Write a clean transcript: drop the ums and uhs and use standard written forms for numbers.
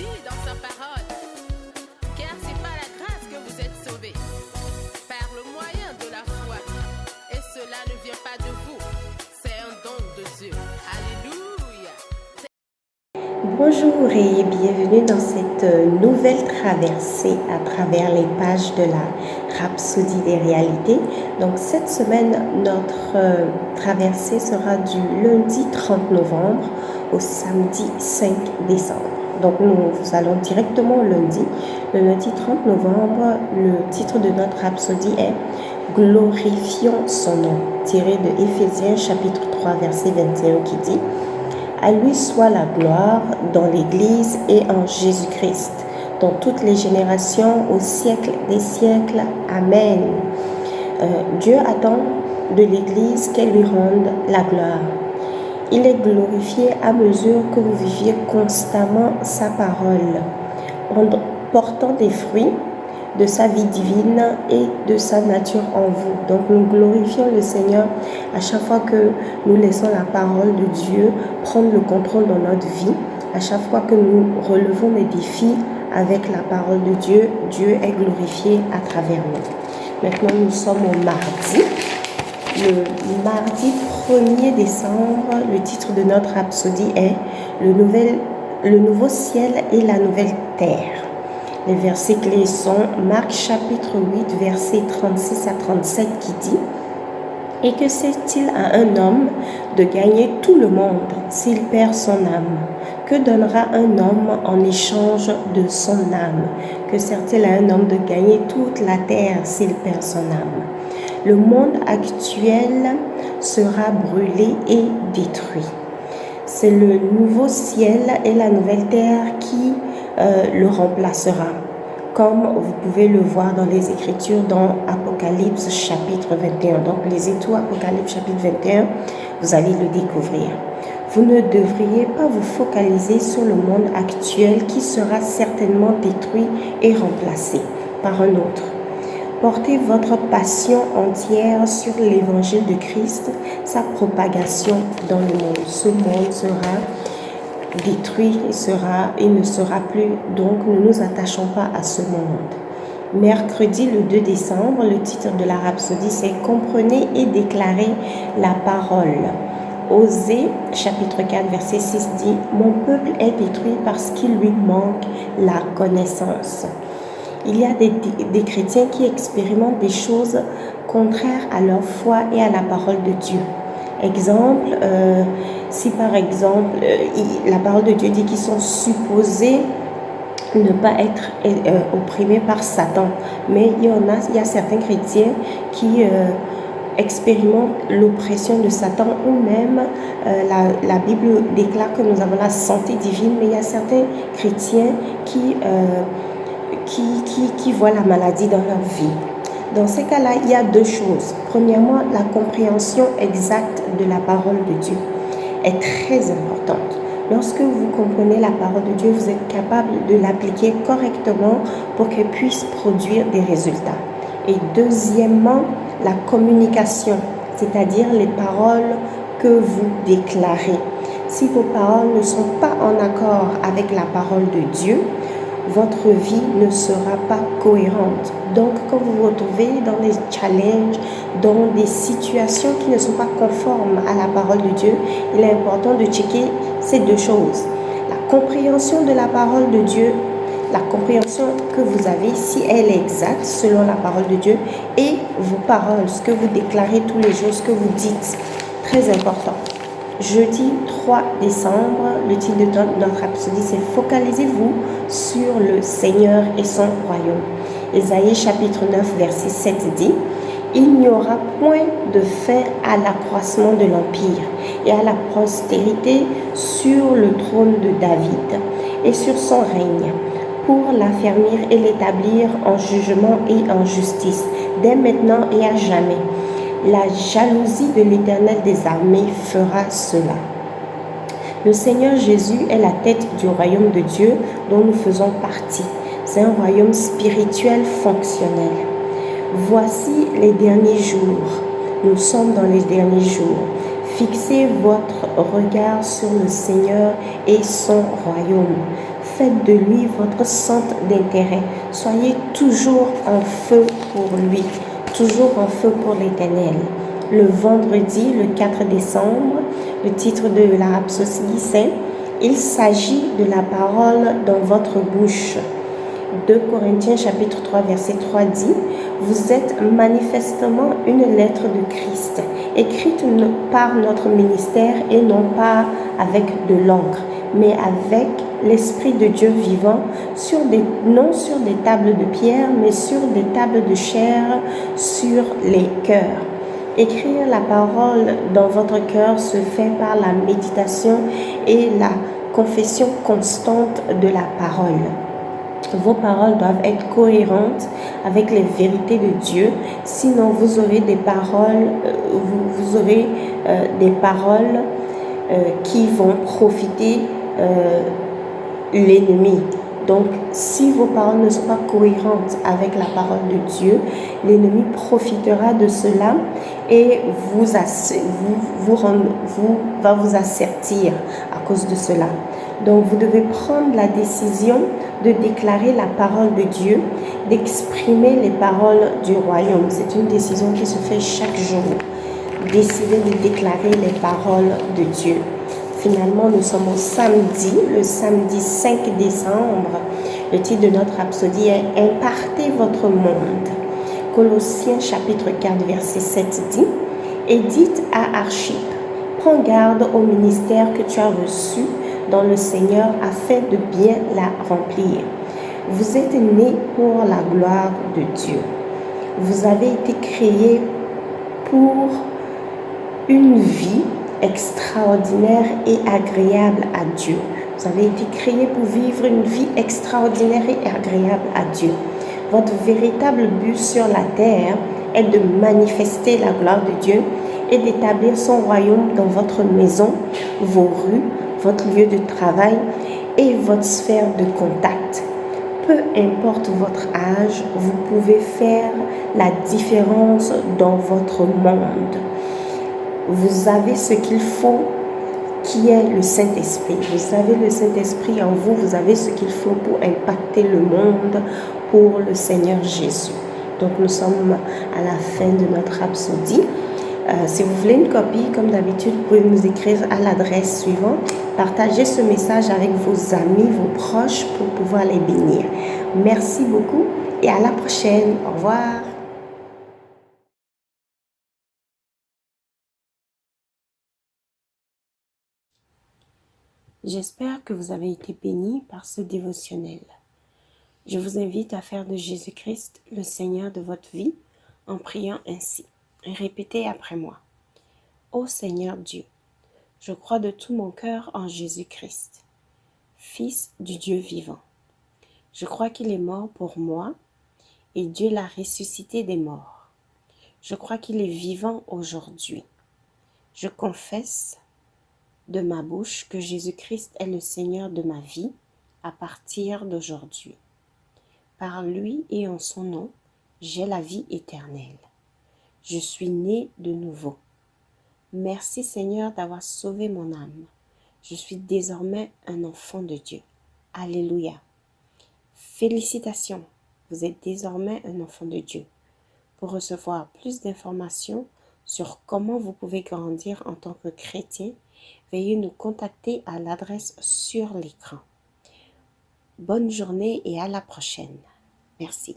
dit dans sa parole, car c'est par la grâce que vous êtes sauvés, par le moyen de la foi. Et cela ne vient pas de vous, c'est un don de Dieu. Alléluia. Bonjour et bienvenue dans cette nouvelle traversée à travers les pages de la Rhapsodie des réalités. Donc cette semaine, notre traversée sera du lundi 30 novembre au samedi 5 décembre. Donc nous allons directement au lundi. Le lundi 30 novembre, le titre de notre Rhapsodie est « Glorifions son nom », tiré de Éphésiens chapitre 3 verset 21 qui dit « À lui soit la gloire dans l'Église et en Jésus-Christ, dans toutes les générations, au siècle des siècles. Amen. » Dieu attend de l'Église qu'elle lui rende la gloire. Il est glorifié à mesure que vous viviez constamment sa parole, portant des fruits de sa vie divine et de sa nature en vous. Donc nous glorifions le Seigneur à chaque fois que nous laissons la parole de Dieu prendre le contrôle dans notre vie. À chaque fois que nous relevons des défis avec la parole de Dieu, Dieu est glorifié à travers nous. Maintenant nous sommes au mardi. Le mardi 1er décembre, le titre de notre rhapsodie est le nouveau ciel et la nouvelle terre. Les versets clés sont Marc chapitre 8, versets 36 à 37 qui dit « Et que sert-il à un homme de gagner tout le monde s'il perd son âme? Que donnera un homme en échange de son âme? Que sert-il à un homme de gagner toute la terre s'il perd son âme? » Le monde actuel sera brûlé et détruit. C'est le nouveau ciel et la nouvelle terre qui le remplacera, comme vous pouvez le voir dans les Écritures dans Apocalypse chapitre 21. Donc lisez tout Apocalypse chapitre 21, vous allez le découvrir. Vous ne devriez pas vous focaliser sur le monde actuel qui sera certainement détruit et remplacé par un autre. Portez votre passion entière sur l'évangile de Christ, sa propagation dans le monde. Ce monde sera détruit, il ne sera plus, donc ne nous attachons pas à ce monde. Mercredi le 2 décembre, le titre de la rhapsodie c'est « Comprenez et déclarez la parole ». Osée, chapitre 4, verset 6 dit « Mon peuple est détruit parce qu'il lui manque la connaissance ». Il y a des chrétiens qui expérimentent des choses contraires à leur foi et à la parole de Dieu. Exemple, si par exemple la parole de Dieu dit qu'ils sont supposés ne pas être opprimés par Satan, mais il y a certains chrétiens qui expérimentent l'oppression de Satan, ou même la Bible déclare que nous avons la santé divine, mais il y a certains chrétiens qui voient la maladie dans leur vie. Dans ces cas-là, il y a deux choses. Premièrement, la compréhension exacte de la parole de Dieu est très importante. Lorsque vous comprenez la parole de Dieu, vous êtes capable de l'appliquer correctement pour qu'elle puisse produire des résultats. Et deuxièmement, la communication, c'est-à-dire les paroles que vous déclarez. Si vos paroles ne sont pas en accord avec la parole de Dieu, votre vie ne sera pas cohérente. Donc, quand vous vous retrouvez dans des challenges, dans des situations qui ne sont pas conformes à la parole de Dieu, il est important de checker ces deux choses. La compréhension de la parole de Dieu, la compréhension que vous avez, si elle est exacte selon la parole de Dieu, et vos paroles, ce que vous déclarez tous les jours, ce que vous dites, très important. Jeudi 3 décembre, le titre de notre rhapsodie, c'est « Focalisez-vous sur le Seigneur et son royaume ». Ésaïe chapitre 9, verset 7 dit « Il n'y aura point de fin à l'accroissement de l'empire et à la postérité sur le trône de David et sur son règne, pour l'affermir et l'établir en jugement et en justice, dès maintenant et à jamais. La jalousie de l'Éternel des armées fera cela. » Le Seigneur Jésus est la tête du royaume de Dieu dont nous faisons partie. C'est un royaume spirituel fonctionnel. Voici les derniers jours. Nous sommes dans les derniers jours. Fixez votre regard sur le Seigneur et son royaume. Faites de lui votre centre d'intérêt. Soyez toujours en feu pour lui, toujours en feu pour l'Éternel. Le vendredi, le 4 décembre, le titre de la rhapsodie, c'est « Il s'agit de la parole dans votre bouche ». 2 Corinthiens chapitre 3 verset 3 dit « Vous êtes manifestement une lettre de Christ, écrite par notre ministère et non pas avec de l'encre, mais avec l'Esprit de Dieu vivant, non sur des tables de pierre, mais sur des tables de chair, sur les cœurs. » Écrire la parole dans votre cœur se fait par la méditation et la confession constante de la parole. Vos paroles doivent être cohérentes avec les vérités de Dieu, sinon vous aurez des paroles, qui vont profiter l'ennemi. Donc, si vos paroles ne sont pas cohérentes avec la parole de Dieu, l'ennemi profitera de cela et va vous assertir à cause de cela. Donc, vous devez prendre la décision de déclarer la parole de Dieu, d'exprimer les paroles du royaume. C'est une décision qui se fait chaque jour. Décidez de déclarer les paroles de Dieu. Finalement, nous sommes au samedi, le samedi 5 décembre. Le titre de notre rhapsodie est « Impartez votre monde ». Colossiens chapitre 4 verset 7 dit « Et dites à Archippe, prends garde au ministère que tu as reçu dans le Seigneur afin de bien la remplir. Vous êtes nés pour la gloire de Dieu. Vous avez été créés pour une vie extraordinaire et agréable à Dieu. Vous avez été créés pour vivre une vie extraordinaire et agréable à Dieu. Votre véritable but sur la terre est de manifester la gloire de Dieu et d'établir son royaume dans votre maison, vos rues, votre lieu de travail et votre sphère de contact. Peu importe votre âge, vous pouvez faire la différence dans votre monde. Vous avez ce qu'il faut, qui est le Saint-Esprit. Vous avez le Saint-Esprit en vous, vous avez ce qu'il faut pour impacter le monde pour le Seigneur Jésus. Donc nous sommes à la fin de notre rhapsodie. Si vous voulez une copie, comme d'habitude, vous pouvez nous écrire à l'adresse suivante. Partagez ce message avec vos amis, vos proches pour pouvoir les bénir. Merci beaucoup et à la prochaine. Au revoir. J'espère que vous avez été bénis par ce dévotionnel. Je vous invite à faire de Jésus-Christ le Seigneur de votre vie en priant ainsi. Répétez après moi. Ô Seigneur Dieu, je crois de tout mon cœur en Jésus-Christ, Fils du Dieu vivant. Je crois qu'il est mort pour moi et Dieu l'a ressuscité des morts. Je crois qu'il est vivant aujourd'hui. Je confesse de ma bouche que Jésus-Christ est le Seigneur de ma vie à partir d'aujourd'hui. Par lui et en son nom, j'ai la vie éternelle. Je suis né de nouveau. Merci Seigneur d'avoir sauvé mon âme. Je suis désormais un enfant de Dieu. Alléluia. Félicitations, vous êtes désormais un enfant de Dieu. Pour recevoir plus d'informations sur comment vous pouvez grandir en tant que chrétien, veuillez nous contacter à l'adresse sur l'écran. Bonne journée et à la prochaine. Merci.